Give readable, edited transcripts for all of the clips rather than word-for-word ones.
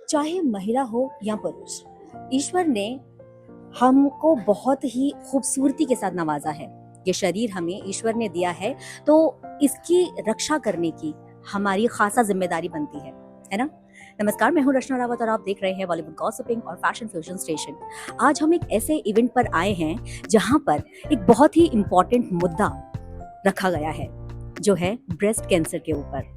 चाहे महिला हो या पुरुष, ईश्वर ने हमको बहुत ही खूबसूरती के साथ नवाजा है। ये शरीर हमें ईश्वर ने दिया है, तो इसकी रक्षा करने की हमारी खासा जिम्मेदारी बनती है ना? नमस्कार, मैं हूँ रचना रावत और आप देख रहे हैं बॉलीवुड गॉसिपिंग और फैशन फ्यूजन स्टेशन। आज हम एक ऐसे इवेंट पर आए हैं जहाँ पर एक बहुत ही इम्पोर्टेंट मुद्दा रखा गया है, जो है ब्रेस्ट कैंसर के ऊपर।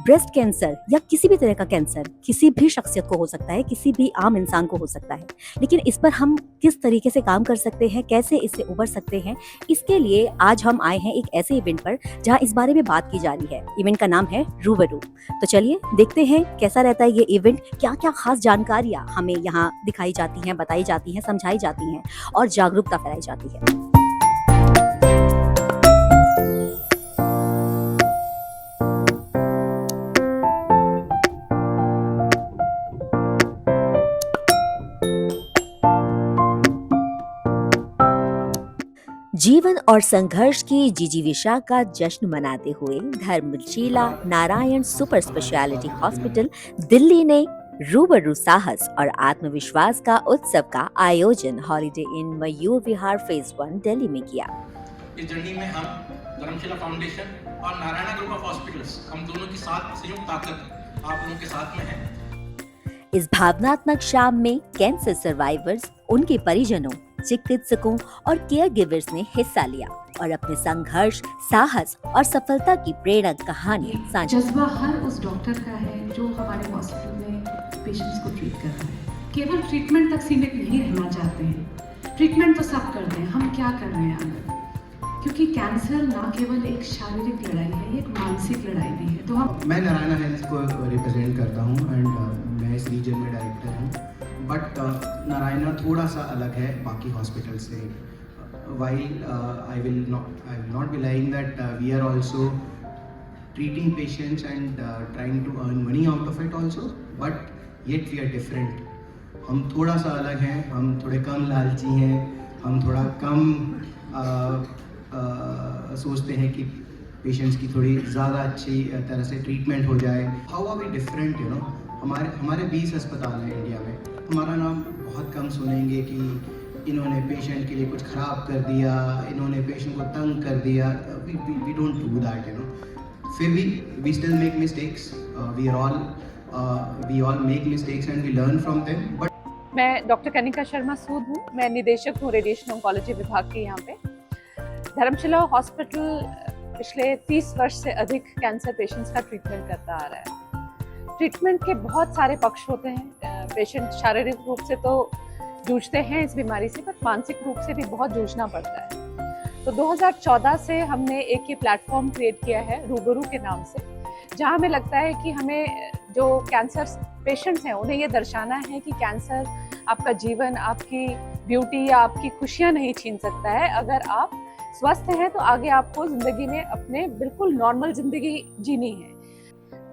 ब्रेस्ट कैंसर या किसी भी तरह का कैंसर किसी भी शख्सियत को हो सकता है, किसी भी आम इंसान को हो सकता है, लेकिन इस पर हम किस तरीके से काम कर सकते हैं, कैसे इससे उबर सकते हैं, इसके लिए आज हम आए हैं एक ऐसे इवेंट पर जहां इस बारे में बात की जा रही है। इवेंट का नाम है रूबरू। तो चलिए देखते हैं कैसा रहता है ये इवेंट, क्या क्या खास जानकारियां हमें यहाँ दिखाई जाती हैं, बताई जाती हैं, समझाई जाती हैं और जागरूकता फैलाई जाती है। जीवन और संघर्ष की जिजीविषा का जश्न मनाते हुए Dharmshila Narayan super speciality hospital Delhi ने रूबरू साहस और आत्मविश्वास का उत्सव का आयोजन हॉलिडे इन मयूर विहार फेज 1 दिल्ली में किया। इस जर्नी में हम धर्मशिला फाउंडेशन और नारायणा ग्रुप ऑफ हॉस्पिटल्स, हम दोनों की साथ संयुक्त ताकत आप लोगों के साथ में है। इस भावनात्मक शाम में कैंसर सर्वाइवर्स, उनके परिजनों, चिकित्सकों और केयर गिवर्स ने हिस्सा लिया और अपने संघर्ष, साहस और सफलता की प्रेरक कहानी साझा। जज्बा हर उस डॉक्टर का है जो हमारे हॉस्पिटल में पेशेंट्स को ट्रीट कर रहा है। केवल ट्रीटमेंट तक सीमित नहीं रहना चाहते हैं। ट्रीटमेंट तो सब करते हैं, हम क्या कर रहे हैं आगे? क्योंकि कैंसर ना केवल एक शारीरिक लड़ाई है, ये एक मानसिक लड़ाई भी है। तो हम मैं नारायणा हेल्थ को रिप्रेजेंट करता हूँ एंड मैं इस रीजन में डायरेक्टर हूँ। बट नारायणा थोड़ा सा अलग है बाकी हॉस्पिटल से। While I will not be lying that we are also treating patients and trying to earn money out of it also, but yet we are different. हम थोड़ा सा अलग हैं, हम थोड़े कम लालची हैं, हम थोड़ा कम सोचते हैं कि पेशेंट्स की थोड़ी ज़्यादा अच्छी तरह से ट्रीटमेंट हो जाए। How are we different, you know? हमारे 20 अस्पताल हैं इंडिया में। हमारा नाम बहुत कम सुनेंगे कि इन्होंने पेशेंट के लिए कुछ ख़राब कर दिया, इन्होंने पेशेंट को तंग कर दिया। We don't do that, you know. फिर भी we still make mistakes. We all make mistakes and we learn from them. But मैं डॉक्टर कनिका शर्मा सूद हूँ। मैं निदेशक हूँ रेडिएशन ऑन्कोलॉजी विभाग के यहाँ पे। धर्मशिला हॉस्पिटल पिछले 30 वर्ष से अधिक कैंसर पेशेंट्स का ट्रीटमेंट करता आ रहा है। ट्रीटमेंट के बहुत सारे पक्ष होते हैं। पेशेंट शारीरिक रूप से तो जूझते हैं इस बीमारी से, पर मानसिक रूप से भी बहुत जूझना पड़ता है। तो 2014 से हमने एक ये प्लेटफॉर्म क्रिएट किया है रूबरू के नाम से, जहाँ हमें लगता है कि हमें जो कैंसर पेशेंट्स हैं उन्हें ये दर्शाना है कि कैंसर आपका जीवन, आपकी ब्यूटी या आपकी खुशियाँ नहीं छीन सकता है। अगर आप स्वस्थ हैं तो आगे आपको ज़िंदगी में अपने बिल्कुल नॉर्मल ज़िंदगी जीनी है।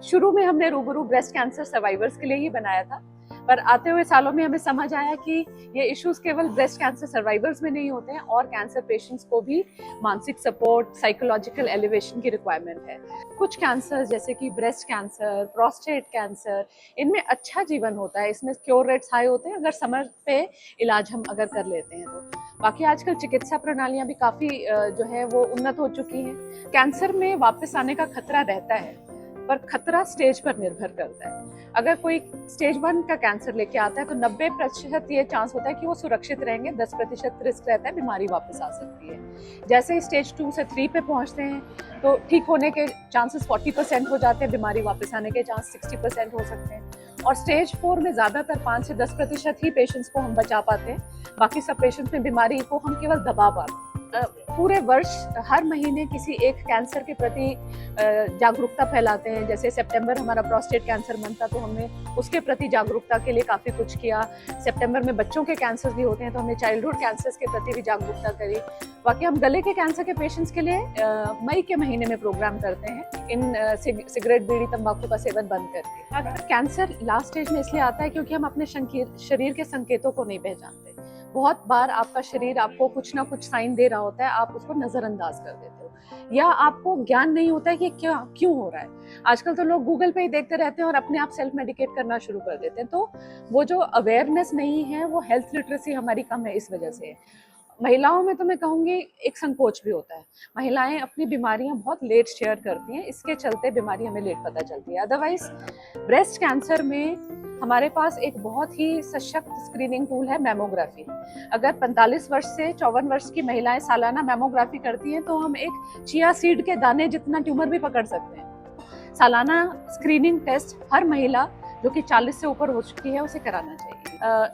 शुरू में हमने रूबरू ब्रेस्ट कैंसर सर्वाइवर्स के लिए ही बनाया था, पर आते हुए सालों में हमें समझ आया कि ये इश्यूज केवल ब्रेस्ट कैंसर सर्वाइवर्स में नहीं होते हैं और कैंसर पेशेंट्स को भी मानसिक सपोर्ट, साइकोलॉजिकल एलिवेशन की रिक्वायरमेंट है। कुछ कैंसर जैसे कि ब्रेस्ट कैंसर, प्रोस्टेट कैंसर, इनमें अच्छा जीवन होता है, इसमें क्योर रेट्स हाई होते हैं अगर समय पे इलाज हम अगर कर लेते हैं तो। बाकी आजकल चिकित्सा प्रणालियाँ भी काफ़ी जो है वो उन्नत हो चुकी हैं। कैंसर में वापस आने का खतरा रहता है, पर खतरा स्टेज पर निर्भर करता है। अगर कोई स्टेज 1 का कैंसर लेके आता है तो 90% ये चांस होता है कि वो सुरक्षित रहेंगे, 10% रिस्क रहता है बीमारी वापस आ सकती है। जैसे ही स्टेज 2 से 3 पे पहुंचते हैं तो ठीक होने के चांसेस 40% हो जाते हैं, बीमारी वापस आने के चांस 60% हो सकते हैं। और स्टेज 4 में ज़्यादातर 5 से 10% ही पेशेंट्स को हम बचा पाते हैं, बाकी सब पेशेंट्स में बीमारी को हम केवल दबा पाते हैं। पूरे वर्ष हर महीने किसी एक कैंसर के प्रति जागरूकता फैलाते हैं। जैसे सितंबर हमारा प्रोस्टेट कैंसर मंथ था तो हमने उसके प्रति जागरूकता के लिए काफ़ी कुछ किया। सितंबर में बच्चों के कैंसर भी होते हैं तो हमने चाइल्डहुड कैंसर्स के प्रति भी जागरूकता करी। बाकी हम गले के कैंसर के पेशेंट्स के लिए मई के महीने में प्रोग्राम करते हैं, इन सिगरेट, बीड़ी, तंबाकू का सेवन बंद करके। अगर कैंसर लास्ट स्टेज में इसलिए आता है क्योंकि हम अपने शरीर के संकेतों को नहीं पहचानते। बहुत बार आपका शरीर आपको कुछ ना कुछ साइन दे रहा होता है, आप उसको नज़रअंदाज कर देते हो। या आपको ज्ञान नहीं होता है कि क्या क्यों हो रहा है। आजकल तो लोग गूगल पे ही देखते रहते हैं और अपने आप सेल्फ मेडिकेट करना शुरू कर देते हैं। तो वो जो अवेयरनेस नहीं है, वो हेल्थ लिटरेसी हमारी कम है, इस वजह से। महिलाओं में तो मैं कहूँगी एक संकोच भी होता है। महिलाएं अपनी बीमारियां बहुत लेट शेयर करती हैं, इसके चलते बीमारी हमें लेट पता चलती है। अदरवाइज ब्रेस्ट कैंसर में हमारे पास एक बहुत ही सशक्त स्क्रीनिंग टूल है, मैमोग्राफी। अगर 45 वर्ष से 54 वर्ष की महिलाएं सालाना मैमोग्राफी करती हैं तो हम एक चिया सीड के दाने जितना ट्यूमर भी पकड़ सकते हैं। सालाना स्क्रीनिंग टेस्ट हर महिला जो कि 40 से ऊपर हो चुकी है उसे कराना चाहिए।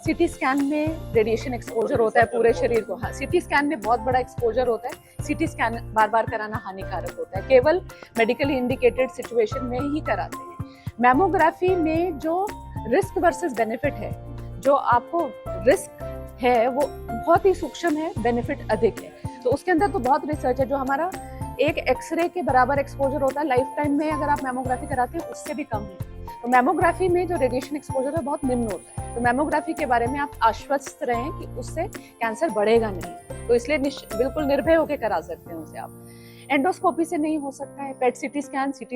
सीटी स्कैन में रेडिएशन एक्सपोजर होता है पूरे शरीर को। हाँ, सीटी स्कैन में बहुत बड़ा एक्सपोजर होता है। सीटी स्कैन बार बार कराना हानिकारक होता है, केवल मेडिकली इंडिकेटेड सिचुएशन में ही कराते हैं। मैमोग्राफी में जो रिस्क वर्सेस बेनिफिट है, जो आपको रिस्क है वो बहुत ही सूक्ष्म है, बेनिफिट अधिक है। तो उसके अंदर तो बहुत रिसर्च है। जो हमारा एक एक्सरे के बराबर एक्सपोजर होता है लाइफ टाइम में, अगर आप मैमोग्राफी कराते हैं उससे भी कम है। तो मैमोग्राफी में जो रेडिएशन एक्सपोजर है बहुत निम्न होता है। तो मैमोग्राफी के बारे में आप आश्वस्त रहें कि उससे कैंसर बढ़ेगा नहीं, तो इसलिए बिल्कुल निर्भय होकर करा सकते हैं उसे आप। एंडोस्कोपी से नहीं हो सकता है। पेट सीटी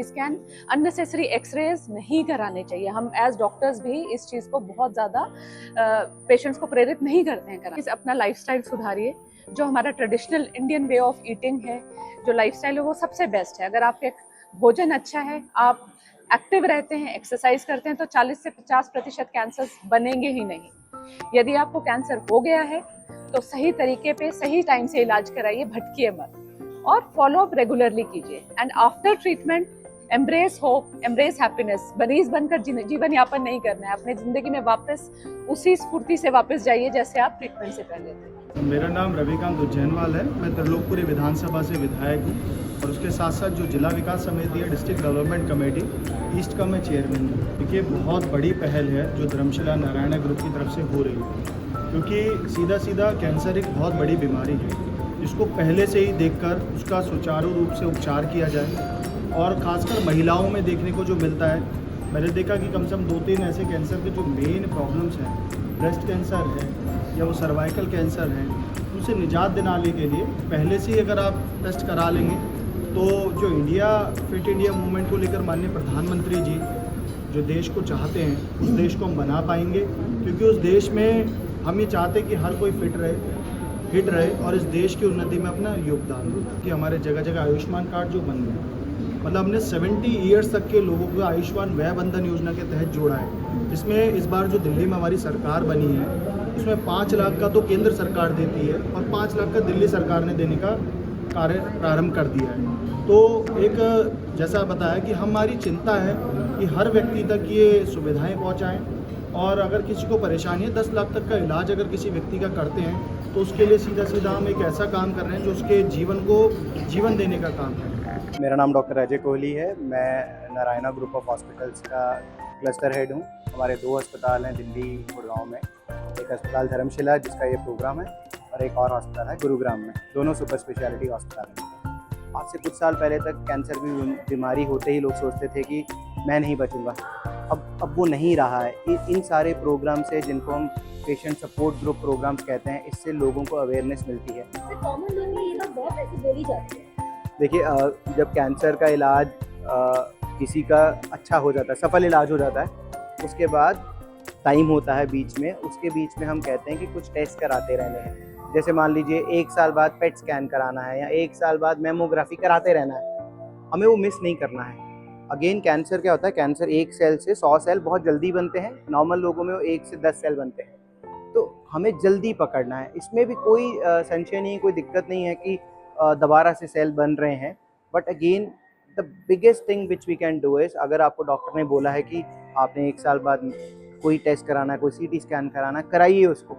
स्कैन, अननेसेसरी एक्सरेज नहीं कराने चाहिए। हम एज डॉक्टर्स भी इस चीज़ को बहुत ज़्यादा पेशेंट्स को प्रेरित नहीं करते हैं कराने। अपना लाइफस्टाइल सुधारिए। जो हमारा traditional Indian way of eating है, जो लाइफस्टाइल है, वो सबसे बेस्ट है। अगर आपके भोजन अच्छा है, आप एक्टिव रहते हैं, एक्सरसाइज करते हैं, तो 40 से 50% कैंसर बनेंगे ही नहीं। यदि आपको कैंसर हो गया है तो सही तरीके पे सही टाइम से इलाज कराइए, भटकिए मत, और फॉलो अप रेगुलरली कीजिए। And after treatment embrace hope, embrace happiness. मरीज बनकर जीवन यापन नहीं करना है। अपने जिंदगी में वापस उसी स्फूर्ति से वापस जाइए जैसे आप ट्रीटमेंट से पहले थे। मेरा नाम रविकांत उज्जैनवाल है। मैं त्रिलोकपुरी विधानसभा से विधायक हूँ और उसके साथ साथ जो जिला विकास समिति है, डिस्ट्रिक्ट डेवलपमेंट कमेटी ईस्ट का मैं चेयरमैन हूँ। देखिए, बहुत बड़ी पहल है जो धर्मशिला नारायणा ग्रुप की तरफ से हो रही है, क्योंकि सीधा सीधा कैंसर एक बहुत बड़ी बीमारी है जिसको पहले से ही देखकर उसका सुचारू रूप से उपचार किया जाए। और ख़ासकर महिलाओं में देखने को जो मिलता है, मैंने देखा कि कम से कम 2-3 ऐसे कैंसर के जो मेन प्रॉब्लम्स हैं, ब्रेस्ट कैंसर है या वो सर्वाइकल कैंसर है, उनसे निजात दिलाने के लिए पहले से ही अगर आप टेस्ट करा लेंगे तो जो फिट इंडिया मूवमेंट को लेकर माननीय प्रधानमंत्री जी जो देश को चाहते हैं, उस देश को हम बना पाएंगे। क्योंकि उस देश में हम ये चाहते हैं कि हर कोई फिट रहे और इस देश की उन्नति में अपना योगदान दे। कि हमारे जगह जगह आयुष्मान कार्ड जो बन गए, मतलब हमने 70 ईयर्स तक के लोगों को आयुष्मान व्यय बंधन योजना के तहत जोड़ा है, जिसमें इस बार जो दिल्ली में हमारी सरकार बनी है उसमें 5 लाख का तो केंद्र सरकार देती है और 5 लाख का दिल्ली सरकार ने देने का कार्य प्रारंभ कर दिया है। तो एक जैसा बताया कि हमारी चिंता है कि हर व्यक्ति तक ये सुविधाएं पहुंचाएं, और अगर किसी को परेशानी है 10 लाख तक का इलाज अगर किसी व्यक्ति का करते हैं तो उसके लिए सीधा सीधा हम एक ऐसा काम कर रहे हैं जो उसके जीवन को जीवन देने का काम है। मेरा नाम डॉक्टर अजय कोहली है। मैं नारायणा ग्रुप ऑफ हॉस्पिटल्स का क्लस्टर हेड हूँ। हमारे 2 अस्पताल हैं दिल्ली गुड़गांव में। एक अस्पताल धर्मशिला जिसका ये प्रोग्राम है, और एक और अस्पताल है गुरुग्राम में। दोनों सुपर स्पेशलिटी अस्पताल हैं। आज से कुछ साल पहले तक कैंसर की बीमारी होते ही लोग सोचते थे कि मैं नहीं बचूंगा। अब वो नहीं रहा है। इन सारे प्रोग्राम से, जिनको हम पेशेंट सपोर्ट ग्रुप प्रोग्राम्स कहते हैं, इससे लोगों को अवेयरनेस मिलती है। कॉमन लैंग्वेज में ये बात बहुत ऐसी बोली जाती है। देखिए, जब कैंसर का इलाज किसी का अच्छा हो जाता है, सफल इलाज हो जाता है, उसके बाद टाइम होता है बीच में, उसके बीच में हम कहते हैं कि कुछ टेस्ट कराते रहने हैं। जैसे मान लीजिए 1 साल बाद पेट स्कैन कराना है या 1 साल बाद मैमोग्राफी कराते रहना है। हमें वो मिस नहीं करना है। अगेन, कैंसर क्या होता है? कैंसर 1 सेल से 100 सेल बहुत जल्दी बनते हैं। नॉर्मल लोगों में वो 1 से 10 सेल बनते हैं। तो हमें जल्दी पकड़ना है। इसमें भी कोई संशय नहीं, कोई दिक्कत नहीं है कि दोबारा से सेल बन रहे हैं। But again, the biggest thing which we can do is, अगर आपको डॉक्टर ने बोला है कि आपने 1 साल बाद कोई टेस्ट कराना है, कोई सीटी स्कैन कराना है, कराइए उसको।